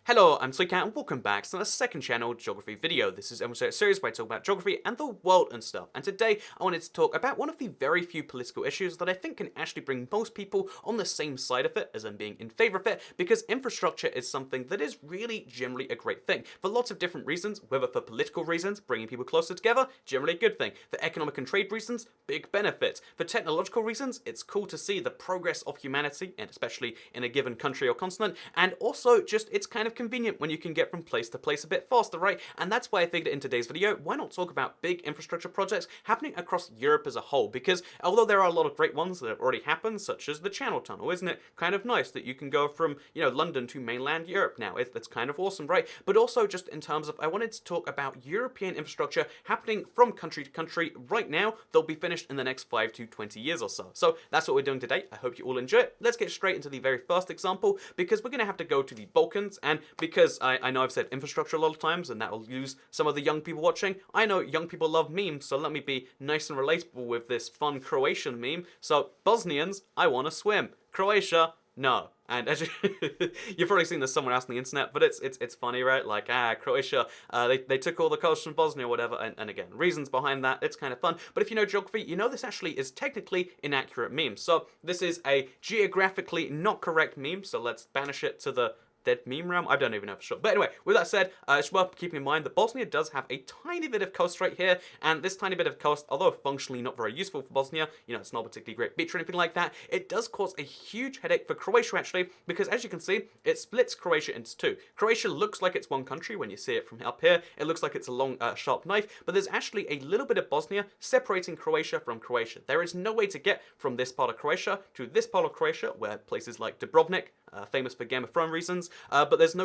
Hello, I'm Suikat and welcome back to the second channel geography video. This is a series where I talk about geography and the world and stuff. And today I wanted to talk about one of the very few political issues that I think can actually bring most people on the same side of it as I'm being in favor of it, because infrastructure is something that is really generally a great thing. For lots of different reasons, whether for political reasons, bringing people closer together, generally a good thing. For economic and trade reasons, big benefits. For technological reasons, it's cool to see the progress of humanity, and especially in a given country or continent, and also just it's kind of convenient when you can get from place to place a bit faster, right? And that's why I figured in today's video, why not talk about big infrastructure projects happening across Europe as a whole? Because although there are a lot of great ones that have already happened, such as the Channel Tunnel, isn't it kind of nice that you can go from, London to mainland Europe now? That's kind of awesome, right? But also just in terms of, I wanted to talk about European infrastructure happening from country to country right now. They'll be finished in the next 5 to 20 years or so. So that's what we're doing today. I hope you all enjoy it. Let's get straight into the very first example, because we're going to have to go to the Balkans, and because I know I've said infrastructure a lot of times, and that will lose some of the young people watching. I know young people love memes, so let me be nice and relatable with this fun Croatian meme. So, Bosnians, I want to swim. Croatia, no. And as you've probably seen this somewhere else on the internet, but it's funny, right? Like, Croatia, they took all the coast from Bosnia or whatever, and again, reasons behind that, it's kind of fun. But if you know geography, you know this actually is technically inaccurate meme. So this is a geographically not correct meme, so let's banish it to the dead meme realm? I don't even know for sure. But anyway, with that said, it's worth keeping in mind that Bosnia does have a tiny bit of coast right here, and this tiny bit of coast, although functionally not very useful for Bosnia, it's not a particularly great beach or anything like that, it does cause a huge headache for Croatia actually, because as you can see, it splits Croatia into two. Croatia looks like it's one country when you see it from up here. It looks like it's a long, sharp knife, but there's actually a little bit of Bosnia separating Croatia from Croatia. There is no way to get from this part of Croatia to this part of Croatia, where places like Dubrovnik, famous for Game of Thrones reasons, but there's no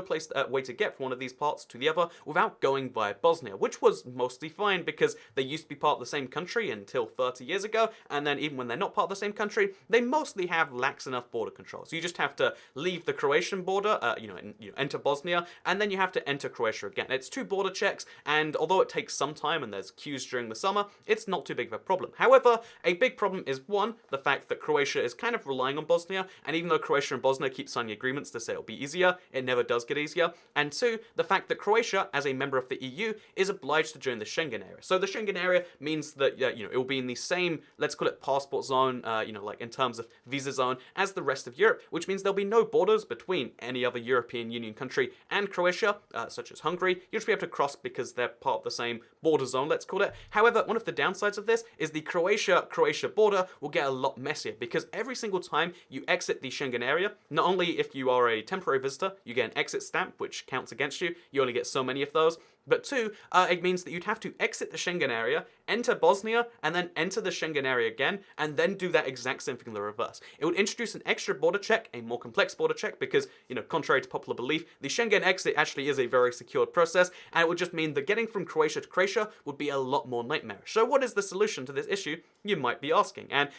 way to get from one of these parts to the other without going via Bosnia, which was mostly fine because they used to be part of the same country until 30 years ago, and then even when they're not part of the same country, they mostly have lax enough border control. So you just have to leave the Croatian border, enter Bosnia, and then you have to enter Croatia again. It's 2 border checks, and although it takes some time and there's queues during the summer, it's not too big of a problem. However, a big problem is, one, the fact that Croatia is kind of relying on Bosnia, and even though Croatia and Bosnia keep signing agreements to say it'll be easier, it never does get easier. And 2, the fact that Croatia, as a member of the EU, is obliged to join the Schengen area. So the Schengen area means that it will be in the same, let's call it passport zone, like in terms of visa zone, as the rest of Europe, which means there'll be no borders between any other European Union country and Croatia, such as Hungary. You'll just be able to cross because they're part of the same border zone, let's call it. However, one of the downsides of this is the Croatia border will get a lot messier, because every single time you exit the Schengen area, not only if you are a temporary visitor, you get an exit stamp, which counts against you. You only get so many of those. But 2, it means that you'd have to exit the Schengen area, enter Bosnia, and then enter the Schengen area again, and then do that exact same thing in the reverse. It would introduce an extra border check, a more complex border check, because, contrary to popular belief, the Schengen exit actually is a very secured process, and it would just mean that getting from Croatia to Croatia would be a lot more nightmarish. So what is the solution to this issue, you might be asking? And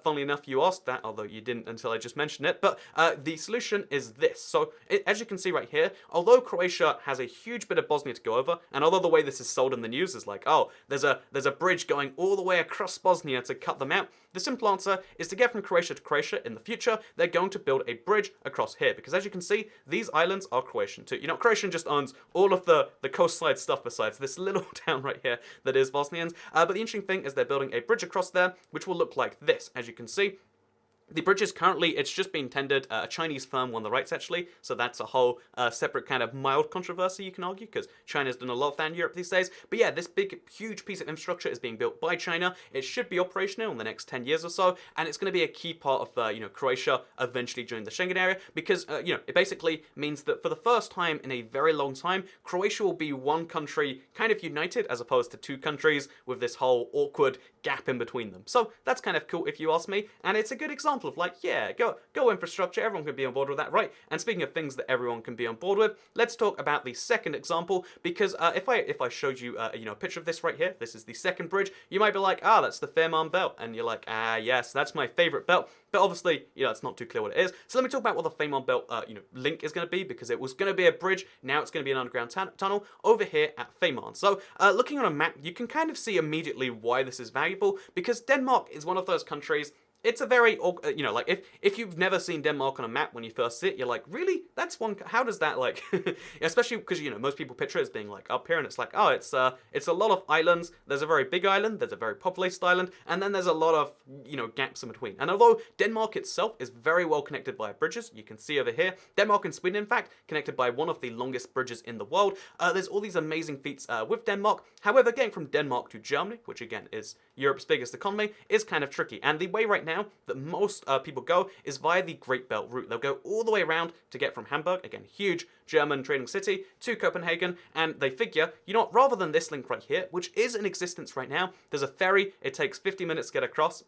funnily enough, you asked that, although you didn't until I just mentioned it, but the solution is this. So, as you can see right here, although Croatia has a huge bit of Bosnia to go over, and although the way this is sold in the news is like, oh, there's a bridge going all the way across Bosnia to cut them out, the simple answer is to get from Croatia to Croatia in the future, they're going to build a bridge across here, because as you can see, these islands are Croatian too. Croatian just owns all of the coastside stuff besides this little town right here that is Bosnians, but the interesting thing is they're building a bridge across there, which will look like this, as you can see. The bridge is currently, it's just being tendered, a Chinese firm won the rights actually, so that's a whole separate kind of mild controversy you can argue, because China's done a lot of that in Europe these days. But yeah, this big, huge piece of infrastructure is being built by China. It should be operational in the next 10 years or so, and it's going to be a key part of, Croatia eventually joining the Schengen area, because, it basically means that for the first time in a very long time, Croatia will be one country kind of united, as opposed to 2 countries with this whole awkward gap in between them. So that's kind of cool if you ask me, and it's a good example of like, yeah, go infrastructure, everyone can be on board with that, right? And speaking of things that everyone can be on board with, let's talk about the second example, because if I showed you, a picture of this right here, this is the second bridge, you might be like, that's the Fehmarn Belt, and you're like, yes, that's my favorite belt. But obviously, it's not too clear what it is. So let me talk about what the Fehmarn Belt, link is going to be, because it was going to be a bridge, now it's going to be an underground tunnel over here at Fehmarn. So, looking on a map, you can kind of see immediately why this is valuable, because Denmark is one of those countries it's a very, like if you've never seen Denmark on a map when you first see it, you're like, really? That's one. How does that like? Especially because most people picture it as being like up here, and it's like, oh, it's a lot of islands. There's a very big island. There's a very populated island, and then there's a lot of gaps in between. And although Denmark itself is very well connected by bridges, you can see over here, Denmark and Sweden, in fact, connected by one of the longest bridges in the world. There's all these amazing feats with Denmark. However, getting from Denmark to Germany, which again is Europe's biggest economy, is kind of tricky. And the way right now that most people go is via the Great Belt route. They'll go all the way around to get from Hamburg, again, huge German trading city, to Copenhagen, and they figure, rather than this link right here, which is in existence right now, there's a ferry, it takes 50 minutes to get across.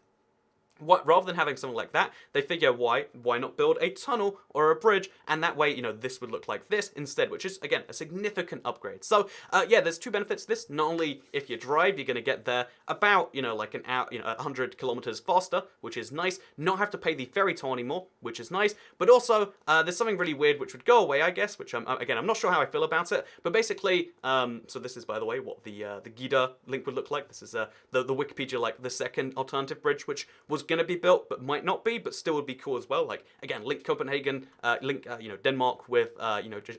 Rather than having something like that, they figure why not build a tunnel or a bridge, and that way, this would look like this instead, which is, again, a significant upgrade. So, yeah, there's two benefits to this. Not only if you drive, you're going to get there about, like an hour, 100 kilometers faster, which is nice, not have to pay the ferry toll anymore, which is nice, but also, there's something really weird which would go away, I guess, which, again, I'm not sure how I feel about it, but basically, so this is, by the way, what the Gida link would look like. This is, the Wikipedia, like, the second alternative bridge, which was going to be built, but might not be, but still would be cool as well. Like, again, link Copenhagen, link, Denmark with,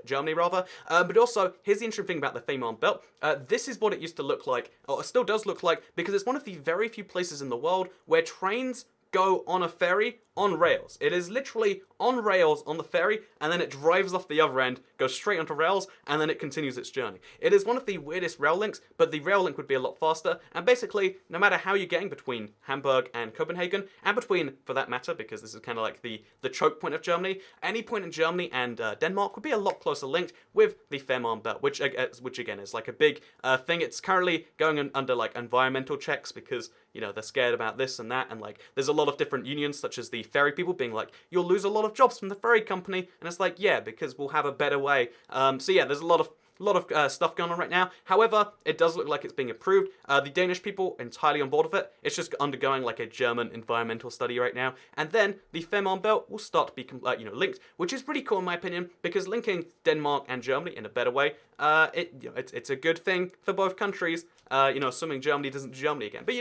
Germany, rather. But also, here's the interesting thing about the Fehmarn Belt. This is what it used to look like, or it still does look like, because it's one of the very few places in the world where trains go on a ferry on rails. It is literally on rails on the ferry, and then it drives off the other end, goes straight onto rails, and then it continues its journey. It is one of the weirdest rail links, but the rail link would be a lot faster, and basically, no matter how you're getting between Hamburg and Copenhagen, and between, for that matter, because this is kind of like the choke point of Germany, any point in Germany and Denmark would be a lot closer linked with the Fehmarn Belt, which again is like a big thing. It's currently going under like environmental checks because they're scared about this and that, and like there's a lot of different unions, such as the ferry people, being like, you'll lose a lot of jobs from the ferry company, and it's like, yeah, because we'll have a better way. So yeah, there's a lot of stuff going on right now. However, it does look like it's being approved. The Danish people entirely on board with it. It's just undergoing like a German environmental study right now, and then the Fehmarn Belt will start to be linked, which is pretty cool in my opinion, because linking Denmark and Germany in a better way, it's a good thing for both countries. Assuming Germany doesn't do Germany again. But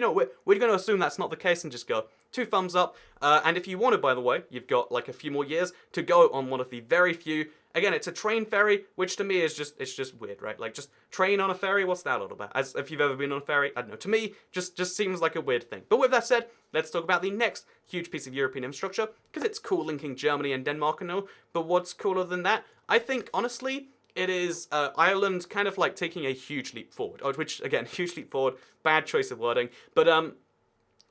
we're going to assume that's not the case and just go 2 thumbs up. And if you wanted, by the way, you've got like a few more years to go on one of the very few. Again, it's a train ferry, which to me is just weird, right? Like, just train on a ferry, what's that all about? As if you've ever been on a ferry, I don't know. To me, just seems like a weird thing. But with that said, let's talk about the next huge piece of European infrastructure, because it's cool linking Germany and Denmark and all. But what's cooler than that? I think, honestly, it is Ireland kind of like taking a huge leap forward. Which, again, huge leap forward, bad choice of wording. But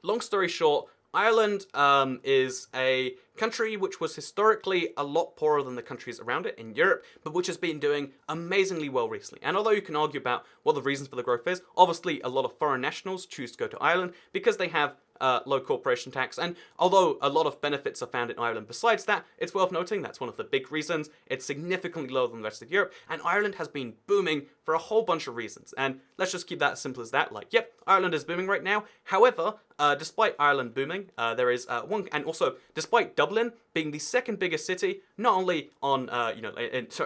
long story short, Ireland is a country which was historically a lot poorer than the countries around it in Europe, but which has been doing amazingly well recently. And although you can argue about what the reasons for the growth is, obviously a lot of foreign nationals choose to go to Ireland because they have low corporation tax, and although a lot of benefits are found in Ireland besides that, it's worth noting that's one of the big reasons. It's significantly lower than the rest of Europe, and Ireland has been booming for a whole bunch of reasons. And let's just keep that as simple as that. Like, yep, Ireland is booming right now. However, despite Ireland booming, there is one, and also despite Dublin being the second biggest city, not only on, it's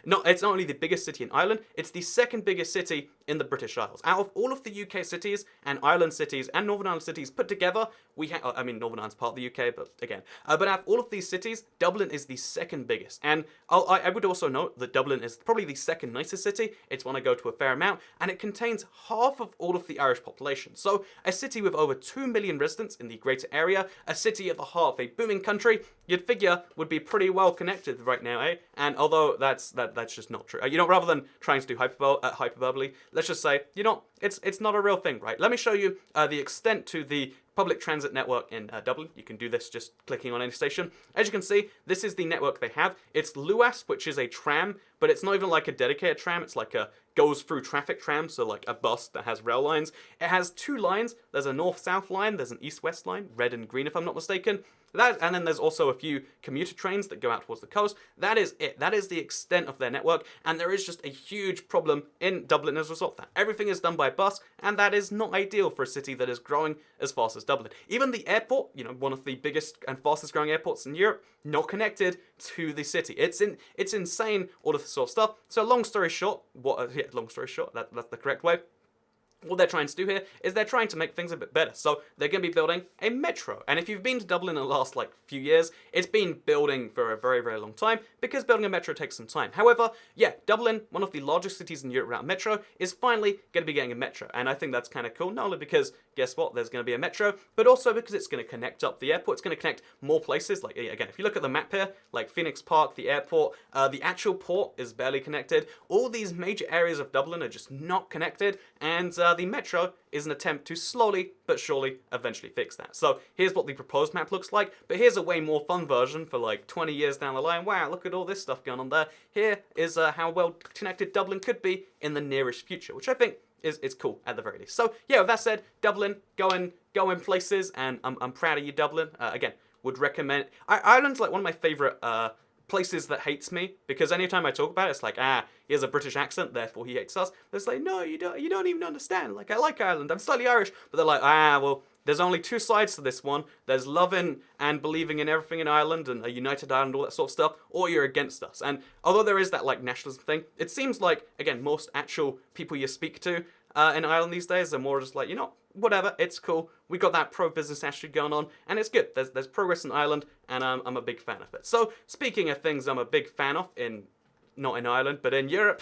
not only the biggest city in Ireland, it's the second biggest city in the British Isles. Out of all of the UK cities and Ireland cities and Northern Ireland cities put together, we have, Northern Ireland's part of the UK, but again, but out of all of these cities, Dublin is the second biggest. And I would also note that Dublin is probably the second nicest city. It's one I go to a fair amount, and it contains half of all of the Irish population. So a city with over 2 million residents in the greater area, a city at the heart of a booming country, you'd figure would be pretty well connected right now, eh? And although that's just not true. Rather than trying to do hyperbole, let's just say, it's not a real thing, right? Let me show you the extent to the public transit network in Dublin. You can do this just clicking on any station. As you can see, this is the network they have. It's Luas, which is a tram, but it's not even like a dedicated tram. It's like a goes through traffic tram, so like a bus that has rail lines. It has 2 lines. There's a north-south line. There's an east-west line, red and green if I'm not mistaken. And then there's also a few commuter trains that go out towards the coast. That is it. That is the extent of their network, and there is just a huge problem in Dublin as a result of that. Everything is done by bus, and that is not ideal for a city that is growing as fast as Dublin. Even the airport, one of the biggest and fastest growing airports in Europe, not connected to the city. It's insane, all of this sort of stuff. So long story short, that's the correct way. what they're trying to do here is they're trying to make things a bit better. So they're going to be building a metro. And if you've been to Dublin in the last few years, it's been building for a very, very long time because building a metro takes some time. However, yeah, Dublin, one of the largest cities in Europe without metro, is finally going to be getting a metro. And I think that's kind of cool, not only because, guess what, there's going to be a metro, but also because it's going to connect up the airport. It's going to connect more places. Like, again, if you look at the map here, like Phoenix Park, the airport, the actual port is barely connected. All these major areas of Dublin are just not connected, and the metro is an attempt to slowly but surely eventually fix that. So here's what the proposed map looks like, but here's a way more fun version for like 20 years down the line. Wow, look at all this stuff going on there. Here is how well connected Dublin could be in the nearest future, which I think is cool at the very least. So yeah, with that said, Dublin, going places, and I'm proud of you, Dublin. Again, would recommend. Ireland's like one of my favorite places that hates me, because anytime I talk about it, it's like, he has a British accent, therefore he hates us. But it's like, no, you don't even understand. Like, I like Ireland, I'm slightly Irish, but they're like, well, there's only two sides to this one. There's loving and believing in everything in Ireland and a united Ireland, all that sort of stuff, or you're against us. And although there is that like nationalism thing, it seems like, again, most actual people you speak to in Ireland these days are more just like, whatever, it's cool. We got that pro-business attitude going on, and it's good. There's progress in Ireland, and I'm a big fan of it. So, speaking of things I'm a big fan of not in Ireland, but in Europe,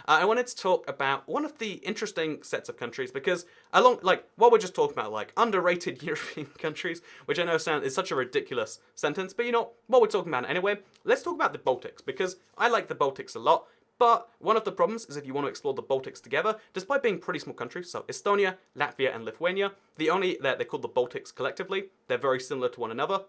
I wanted to talk about one of the interesting sets of countries, because what we're just talking about, like underrated European countries, which I know is such a ridiculous sentence, but what we're talking about anyway, let's talk about the Baltics, because I like the Baltics a lot. But one of the problems is if you want to explore the Baltics together, despite being pretty small countries, so Estonia, Latvia, and Lithuania, they're called the Baltics collectively. They're very similar to one another.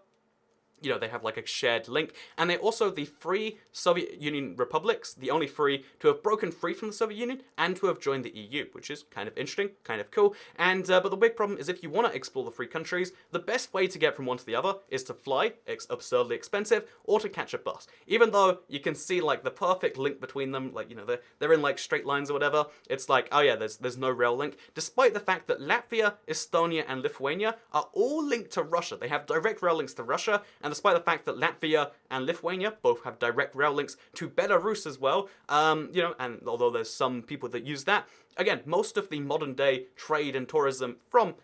They have like a shared link, and they're also the free Soviet Union republics, the only free to have broken free from the Soviet Union and to have joined the EU, which is kind of interesting, kind of cool. And but the big problem is if you want to explore the free countries, the best way to get from one to the other is to fly, it's absurdly expensive, or to catch a bus. Even though you can see like the perfect link between them, like they're in like straight lines or whatever. It's like, oh yeah, there's no rail link, despite the fact that Latvia, Estonia, and Lithuania are all linked to Russia. They have direct rail links to Russia, and despite the fact that Latvia and Lithuania both have direct rail links to Belarus as well, and although there's some people that use that, again, most of the modern day trade and tourism from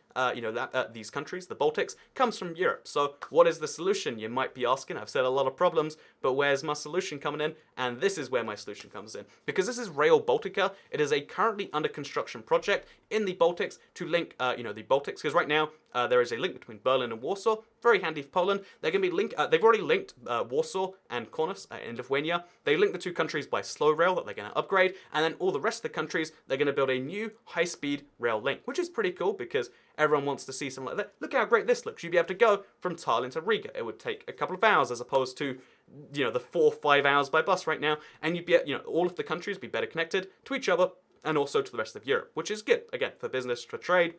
these countries, the Baltics, comes from Europe. So what is the solution, you might be asking? I've said a lot of problems, but where's my solution coming in? And this is where my solution comes in. Because this is Rail Baltica. It is a currently under construction project in the Baltics to link, the Baltics. Because right now, there is a link between Berlin and Warsaw. Very handy for Poland. They're going to be linked, they've already linked Warsaw and Kaunas in Lithuania. They link the two countries by slow rail that they're going to upgrade. And then all the rest of the countries, they're going to build a new high-speed rail link, which is pretty cool because everyone wants to see something like that. Look how great this looks. You'd be able to go from Tallinn to Riga. It would take a couple of hours as opposed to, the 4-5 hours by bus right now. And you'd be, all of the countries be better connected to each other and also to the rest of Europe, which is good, again, for business, for trade.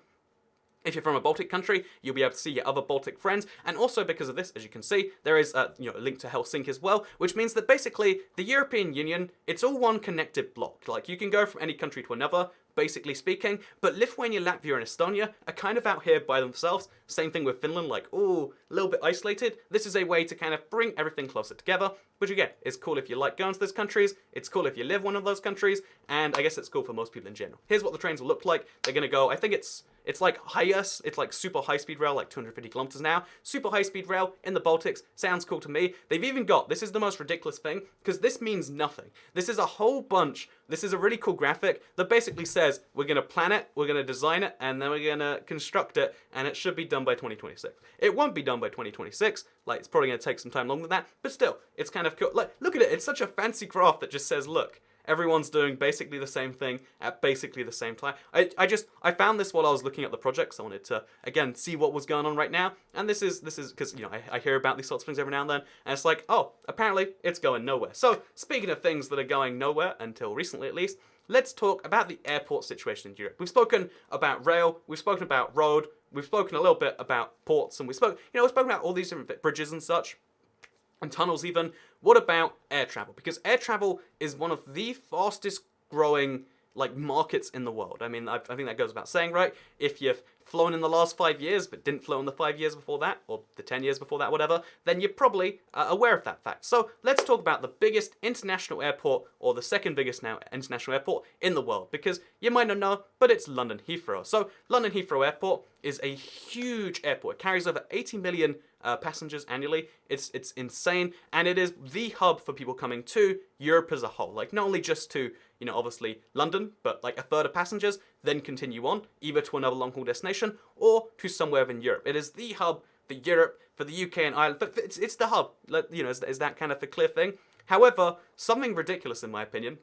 If you're from a Baltic country, you'll be able to see your other Baltic friends, and also because of this, as you can see, there is a link to Helsinki as well, which means that basically the European Union, it's all one connected block. Like, you can go from any country to another, basically speaking, but Lithuania, Latvia, and Estonia are kind of out here by themselves. Same thing with Finland, like, ooh, a little bit isolated. This is a way to kind of bring everything closer together, which again, is cool if you like going to those countries, it's cool if you live one of those countries, and I guess it's cool for most people in general. Here's what the trains will look like. They're going to go, I think it's like highest, it's like super high-speed rail, like 250 kilometers an hour. Super high-speed rail in the Baltics, sounds cool to me. They've even got, this is the most ridiculous thing, because this means nothing. This is a whole bunch, this is a really cool graphic that basically says, we're going to plan it, we're going to design it, and then we're going to construct it, and it should be done by 2026. It won't be done by 2026, like it's probably going to take some time longer than that, but still, it's kind of cool. Like, look at it, it's such a fancy graph that just says, look, everyone's doing basically the same thing at basically the same time. I found this while I was looking at the projects. I wanted to, again, see what was going on right now. And this is because, I hear about these sorts of things every now and then. And it's like, oh, apparently it's going nowhere. So, speaking of things that are going nowhere, until recently at least, let's talk about the airport situation in Europe. We've spoken about rail, we've spoken about road, we've spoken a little bit about ports, and we've spoken about all these different bridges and such. And tunnels even. What about air travel? Because air travel is one of the fastest growing markets in the world. I mean, I think that goes without saying, right? If you flown in the last 5 years, but didn't flow in the 5 years before that, or the 10 years before that, whatever, then you're probably aware of that fact. So let's talk about the biggest international airport, or the second biggest now international airport in the world, because you might not know, but it's London Heathrow. So London Heathrow Airport is a huge airport. It carries over 80 million passengers annually. It's insane, and it is the hub for people coming to Europe as a whole. Like, not only just to, obviously London, but like a third of passengers then continue on either to another long-haul destination or to somewhere within Europe. It is the hub for Europe, for the UK and Ireland. But it's the hub. Is that kind of the clear thing? However, something ridiculous in my opinion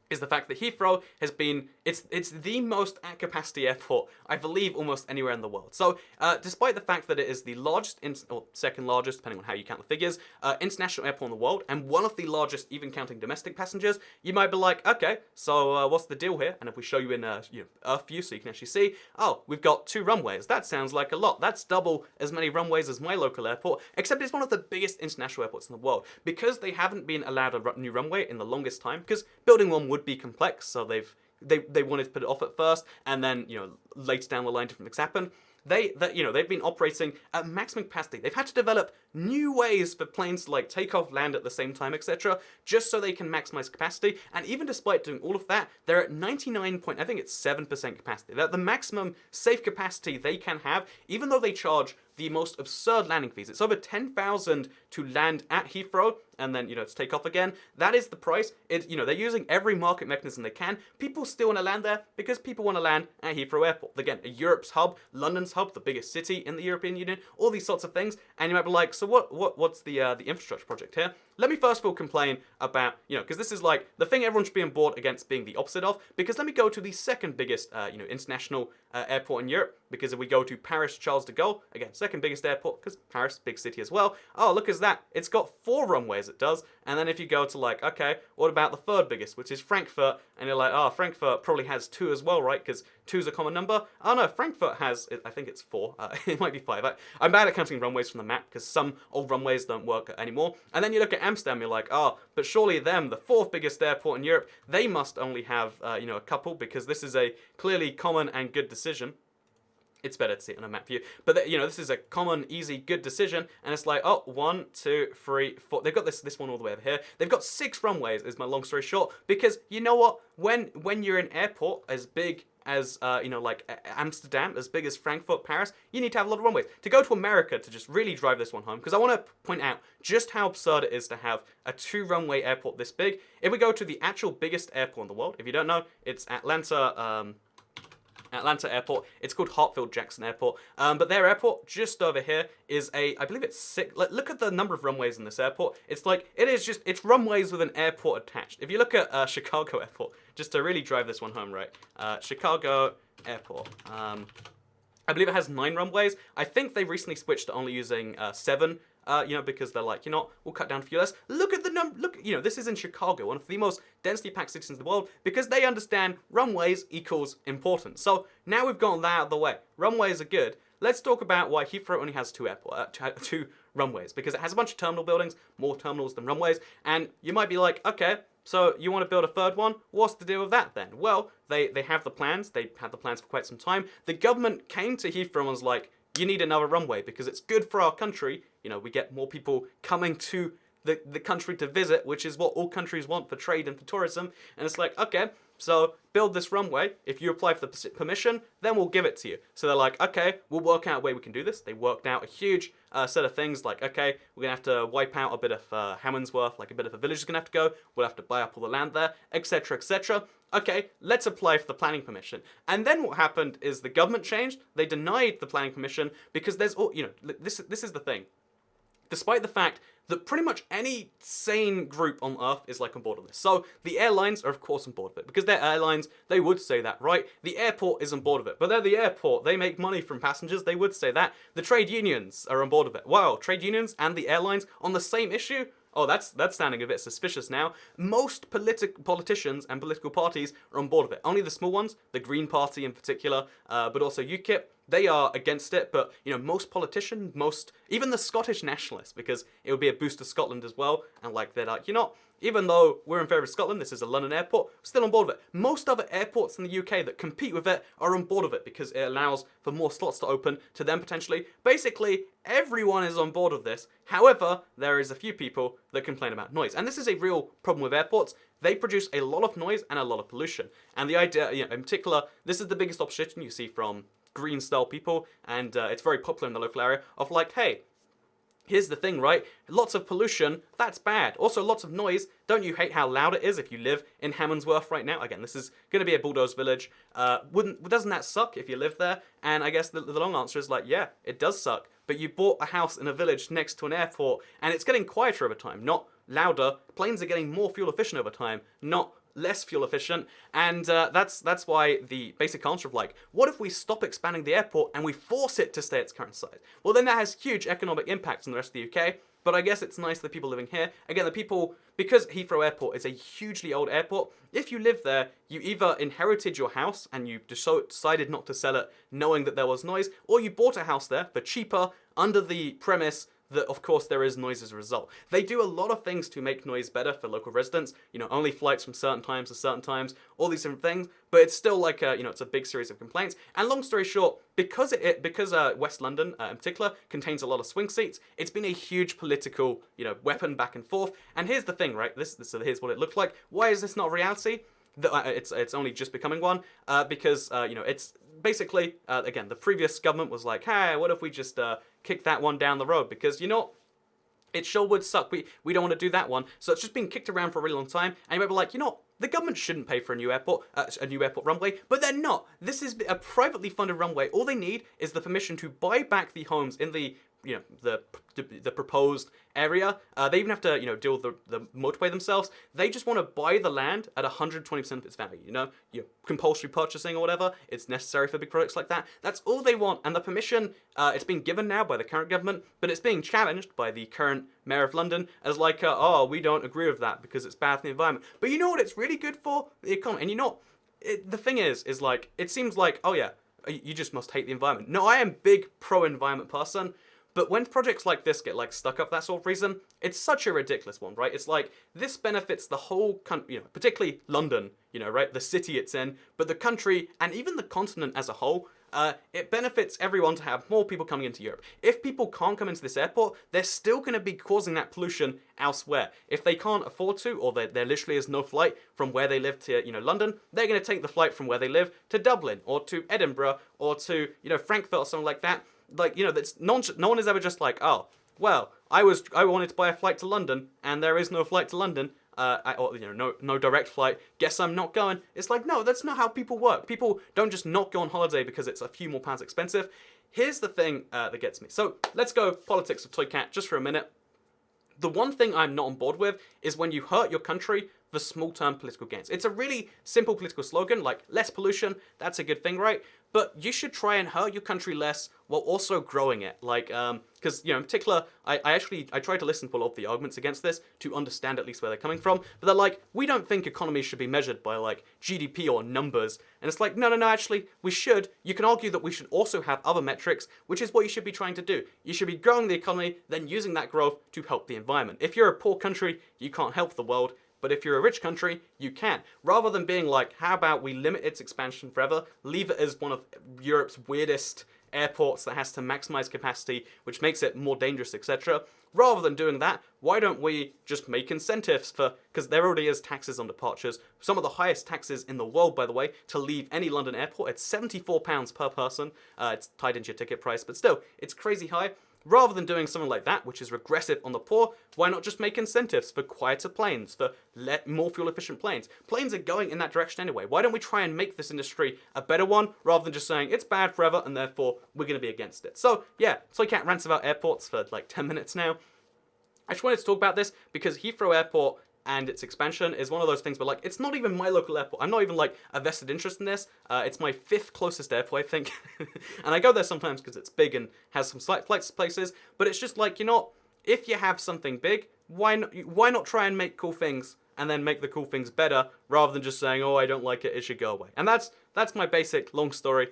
is the fact that Heathrow has been, it's the most at capacity airport, I believe, almost anywhere in the world. So, despite the fact that it is the largest, or second largest, depending on how you count the figures, international airport in the world, and one of the largest, even counting domestic passengers, you might be like, okay, so what's the deal here? And if we show you in Earth view, so you can actually see, oh, we've got 2 runways. That sounds like a lot. That's double as many runways as my local airport, except it's one of the biggest international airports in the world. Because they haven't been allowed a new runway in the longest time, because building one would be complex, so they wanted to put it off at first, and then later down the line different things happen. They've been operating at maximum capacity. They've had to develop new ways for planes to like take off, land at the same time, etc., just so they can maximize capacity. And even despite doing all of that, they're at 7% capacity. They're at the maximum safe capacity they can have, even though they charge the most absurd landing fees. It's over 10,000 to land at Heathrow, and then, to take off again. That is the price. They're using every market mechanism they can. People still want to land there because people want to land at Heathrow Airport. Again, Europe's hub, London's hub, the biggest city in the European Union, all these sorts of things. And you might be like, so what's the infrastructure project here? Let me first of all complain about, because this is like the thing everyone should be on board against being the opposite of, because let me go to the second biggest, international airport in Europe, because if we go to Paris Charles de Gaulle, again, second biggest airport, because Paris, big city as well. Oh, look at that. It's got 4 runways, it does. And then if you go to like, okay, what about the third biggest, which is Frankfurt? And you're like, oh, Frankfurt probably has 2 as well, right? Because 2 is a common number. Oh no, Frankfurt has, I think it's 4. It might be 5. I'm bad at counting runways from the map, because some old runways don't work anymore. And then you look at Amsterdam, you're like, oh, but surely them, the 4th biggest airport in Europe, they must only have, a couple, because this is a clearly common and good decision. It's better to see it on a map view. But, this is a common, easy, good decision. And it's like, oh, 1, 2, 3, 4. They've got this one all the way over here. They've got 6 runways, is my long story short. Because, you know what? When you're an airport as big as, like Amsterdam, as big as Frankfurt, Paris, you need to have a lot of runways. To go to America to just really drive this one home, because I want to point out just how absurd it is to have a 2-runway airport this big. If we go to the actual biggest airport in the world, if you don't know, it's Atlanta Airport. It's called Hartsfield-Jackson Airport. But their airport, just over here, is I believe it's 6. Look at the number of runways in this airport. It's runways with an airport attached. If you look at Chicago Airport, just to really drive this one home, right? Chicago Airport. I believe it has 9 runways. I think they recently switched to only using 7. Because they're like, we'll cut down a few less. Look at the number. Look, this is in Chicago, one of the most densely packed cities in the world, because they understand runways equals importance. So now we've gotten that out of the way. Runways are good. Let's talk about why Heathrow only has 2 runways, because it has a bunch of terminal buildings, more terminals than runways, and you might be like, okay, so you want to build a third one? What's the deal with that then? Well, they have the plans. They had the plans for quite some time. The government came to Heathrow and was like, you need another runway because it's good for our country. We get more people coming to the country to visit, which is what all countries want for trade and for tourism. And it's like, okay, so build this runway. If you apply for the permission, then we'll give it to you. So they're like, okay, we'll work out a way we can do this. They worked out a huge set of things like, okay, we're going to have to wipe out a bit of Hammondsworth, like a bit of a village is going to have to go. We'll have to buy up all the land there, etc., etc. Okay, let's apply for the planning permission. And then what happened is the government changed. They denied the planning permission because there's, this is the thing. Despite the fact that pretty much any sane group on Earth is like on board with this. So the airlines are of course on board with it. Because they're airlines, they would say that, right? The airport is on board with it. But they're the airport, they make money from passengers, they would say that. The trade unions are on board with it. Wow, trade unions and the airlines on the same issue? Oh, that's sounding a bit suspicious now. Most politicians and political parties are on board with it. Only the small ones, the Green Party in particular, but also UKIP, they are against it. But, most politicians, even the Scottish nationalists, because it would be a boost to Scotland as well. And like, they're like, even though we're in favour of Scotland, this is a London airport, we're still on board with it. Most other airports in the UK that compete with it are on board with it because it allows for more slots to open to them potentially. Basically, everyone is on board with this. However, there is a few people that complain about noise. And this is a real problem with airports. They produce a lot of noise and a lot of pollution. And the idea, in particular, this is the biggest opposition you see from green style people, and it's very popular in the local area, of like, hey, here's the thing, right? Lots of pollution, that's bad. Also, lots of noise. Don't you hate how loud it is if you live in Hammondsworth right now? Again, this is going to be a bulldoze village. Doesn't that suck if you live there? And I guess the long answer is like, yeah, it does suck. But you bought a house in a village next to an airport, and it's getting quieter over time, not louder. Planes are getting more fuel efficient over time, not less fuel efficient, and that's why the basic answer of like, what if we stop expanding the airport and we force it to stay its current size? Well, then that has huge economic impacts on the rest of the UK, but I guess it's nice for the people living here. Again, the people, because Heathrow Airport is a hugely old airport, if you live there, you either inherited your house and you decided not to sell it knowing that there was noise, or you bought a house there for cheaper under the premise that, of course, there is noise as a result. They do a lot of things to make noise better for local residents. Only flights from certain times to certain times, all these different things. But it's still like it's a big series of complaints. And long story short, because West London in particular contains a lot of swing seats, it's been a huge political weapon back and forth. And here's the thing, right? So here's what it looks like. Why is this not reality? It's only just becoming one because it's basically again, the previous government was like, hey, what if we just kick that one down the road, because it sure would suck. We don't want to do that one. So it's just been kicked around for a really long time, and you might be like, the government shouldn't pay for a new airport runway, but they're not. This is a privately funded runway. All they need is the permission to buy back the homes in the the proposed area. They even have to deal with the motorway themselves. They just want to buy the land at 120% of its value. Compulsory purchasing or whatever. It's necessary for big projects like that. That's all they want. And the permission, it's being given now by the current government, but it's being challenged by the current mayor of London as like, oh, we don't agree with that because it's bad for the environment. But you know what it's really good for? The economy. And the thing is like, it seems like, oh yeah, you just must hate the environment. No, I am big pro-environment person. But when projects like this get stuck up for that sort of reason, it's such a ridiculous one, right? It's like, this benefits the whole country, particularly London, right? The city it's in, but the country and even the continent as a whole, it benefits everyone to have more people coming into Europe. If people can't come into this airport, they're still going to be causing that pollution elsewhere. If they can't afford to, or there literally is no flight from where they live to, London, they're going to take the flight from where they live to Dublin, or to Edinburgh, or to, Frankfurt or something like that. That's no one is ever just like, oh, well, I wanted to buy a flight to London, and there is no flight to London, no direct flight. Guess I'm not going. It's like, no, that's not how people work. People don't just not go on holiday because it's a few more pounds expensive. Here's the thing that gets me. So let's go politics of Toy Cat just for a minute. The one thing I'm not on board with is when you hurt your country for small-term political gains. It's a really simple political slogan, like less pollution, that's a good thing, right? But you should try and hurt your country less while also growing it. Because, in particular, I tried to listen to a lot of the arguments against this to understand at least where they're coming from. But they're like, we don't think economies should be measured by, GDP or numbers. And it's like, no, actually, we should. You can argue that we should also have other metrics, which is what you should be trying to do. You should be growing the economy, then using that growth to help the environment. If you're a poor country, you can't help the world. But if you're a rich country, you can. Rather than being like, how about we limit its expansion forever, leave it as one of Europe's weirdest airports that has to maximize capacity, which makes it more dangerous, etc. Rather than doing that, why don't we just make incentives because there already is taxes on departures, some of the highest taxes in the world, by the way, to leave any London airport. It's £74 per person. It's tied into your ticket price, but still, it's crazy high. Rather than doing something like that, which is regressive on the poor, why not just make incentives for quieter planes, for more fuel-efficient planes? Planes are going in that direction anyway. Why don't we try and make this industry a better one, rather than just saying it's bad forever and therefore we're going to be against it? So, yeah, Toy Cat rants about airports for 10 minutes now. I just wanted to talk about this because Heathrow Airport and its expansion is one of those things where it's not even my local airport. I'm not even a vested interest in this. It's my 5th closest airport, I think. And I go there sometimes because it's big and has some slight flights to places. But it's just if you have something big, why not try and make cool things and then make the cool things better rather than just saying, oh, I don't like it should go away. And that's my basic long story,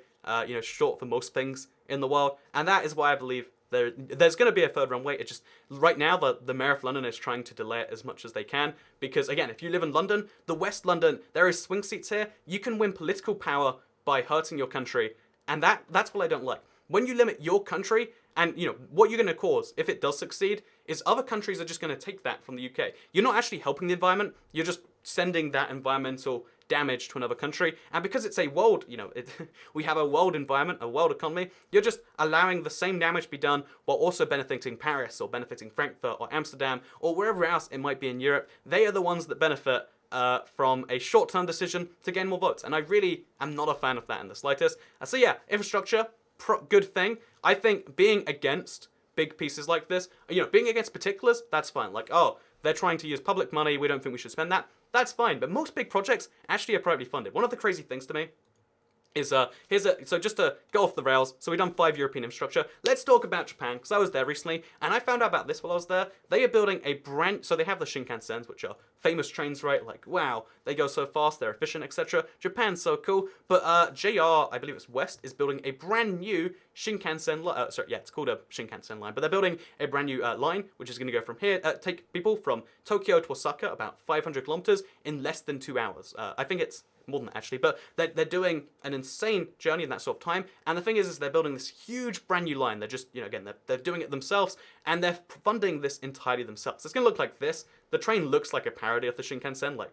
short for most things in the world. And that is why I believe There's going to be a third runway. It just, right now, the Mayor of London is trying to delay it as much as they can. Because, again, if you live in London, the West London, there is swing seats here. You can win political power by hurting your country. And that's what I don't like. When you limit your country, and, what you're going to cause, if it does succeed, is other countries are just going to take that from the UK. You're not actually helping the environment. You're just sending that environmental damage to another country. And because it's a world, we have a world environment, a world economy, you're just allowing the same damage to be done while also benefiting Paris or benefiting Frankfurt or Amsterdam or wherever else it might be in Europe. They are the ones that benefit from a short-term decision to gain more votes. And I really am not a fan of that in the slightest. So yeah, infrastructure, good thing. I think being against big pieces like this, being against particulars, that's fine. Like, oh, they're trying to use public money, we don't think we should spend that. That's fine, but most big projects actually are privately funded. One of the crazy things to me is, so just to go off the rails, so we've done 5 European infrastructure. Let's talk about Japan, because I was there recently, and I found out about this while I was there. They are building so they have the Shinkansens, which are famous trains, right? Like, wow, they go so fast, they're efficient, etc. Japan's so cool, but JR, I believe it's West, is building a brand new Shinkansen line. It's called a Shinkansen line, but they're building a brand new line, which is going to go from here, take people from Tokyo to Osaka, about 500 kilometers, in less than 2 hours. I think it's more than that, actually, but they're doing an insane journey in that sort of time. And the thing is they're building this huge brand new line. They're just, again, they're doing it themselves, and they're funding this entirely themselves. It's going to look like this. The train looks like a parody of the Shinkansen,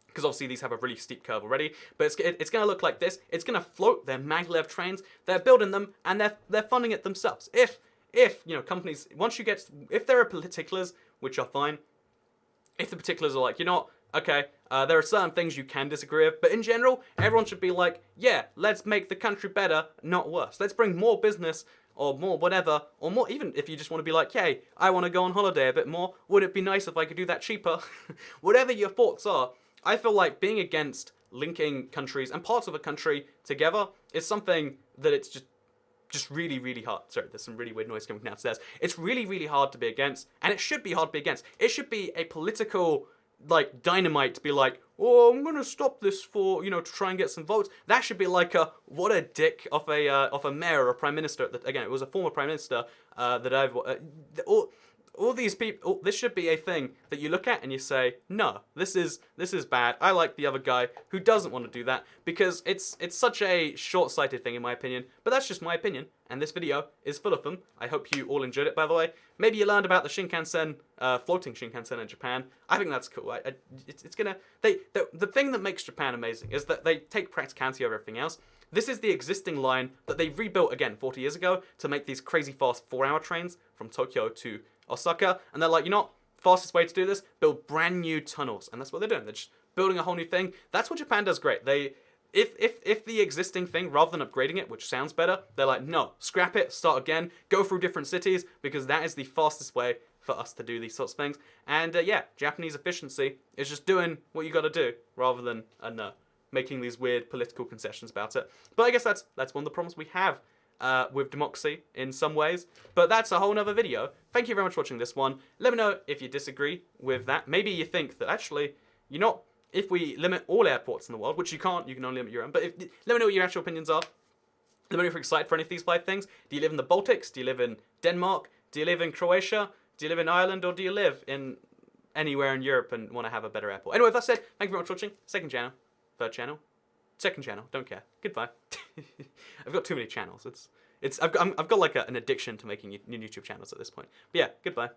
because obviously these have a really steep curve already, but it's going to look like this. It's going to float. They're maglev trains. They're building them, and they're funding it themselves. If companies, if there are particulars, which are fine, if the particulars are like, okay, there are certain things you can disagree with, but in general, everyone should be like, yeah, let's make the country better, not worse. Let's bring more business, or more whatever, or more, even if you just want to be like, hey, I want to go on holiday a bit more, would it be nice if I could do that cheaper? Whatever your thoughts are, I feel like being against linking countries and parts of a country together is something that it's just really, really hard. Sorry, there's some really weird noise coming downstairs. It's really, really hard to be against, and it should be hard to be against. It should be a political, dynamite to be like, oh, I'm gonna stop this for, to try and get some votes. That should be like what a dick of a mayor or a prime minister. Again, it was a former prime minister that I've, all these people, this should be a thing that you look at and you say, no, this is bad. I like the other guy who doesn't want to do that, because it's such a short-sighted thing in my opinion, but that's just my opinion, and this video is full of them. I hope you all enjoyed it, by the way. Maybe you learned about the Shinkansen, floating Shinkansen in Japan. I think that's cool. The thing that makes Japan amazing is that they take practicality over everything else. This is the existing line that they rebuilt again 40 years ago to make these crazy fast 4-hour trains from Tokyo to Osaka, and they're like, fastest way to do this, build brand new tunnels, and that's what they're doing. They're just building a whole new thing. That's what Japan does great. If the existing thing, rather than upgrading it, which sounds better, they're like, no, scrap it, start again, go through different cities, because that is the fastest way for us to do these sorts of things. And yeah, Japanese efficiency is just doing what you got to do, rather than making these weird political concessions about it. But I guess that's one of the problems we have with democracy in some ways, but that's a whole nother video. Thank you very much for watching this one. Let me know if you disagree with that. Maybe you think that actually, if we limit all airports in the world, which you can't, you can only limit your own, but let me know what your actual opinions are. Let me know if you're excited for any of these 5 things. Do you live in the Baltics? Do you live in Denmark? Do you live in Croatia? Do you live in Ireland? Or do you live in anywhere in Europe and want to have a better airport? Anyway, with that said, thank you very much for watching. Second channel, third channel, second channel, don't care. Goodbye. I've got too many channels. I've got like an addiction to making new YouTube channels at this point. But yeah, goodbye.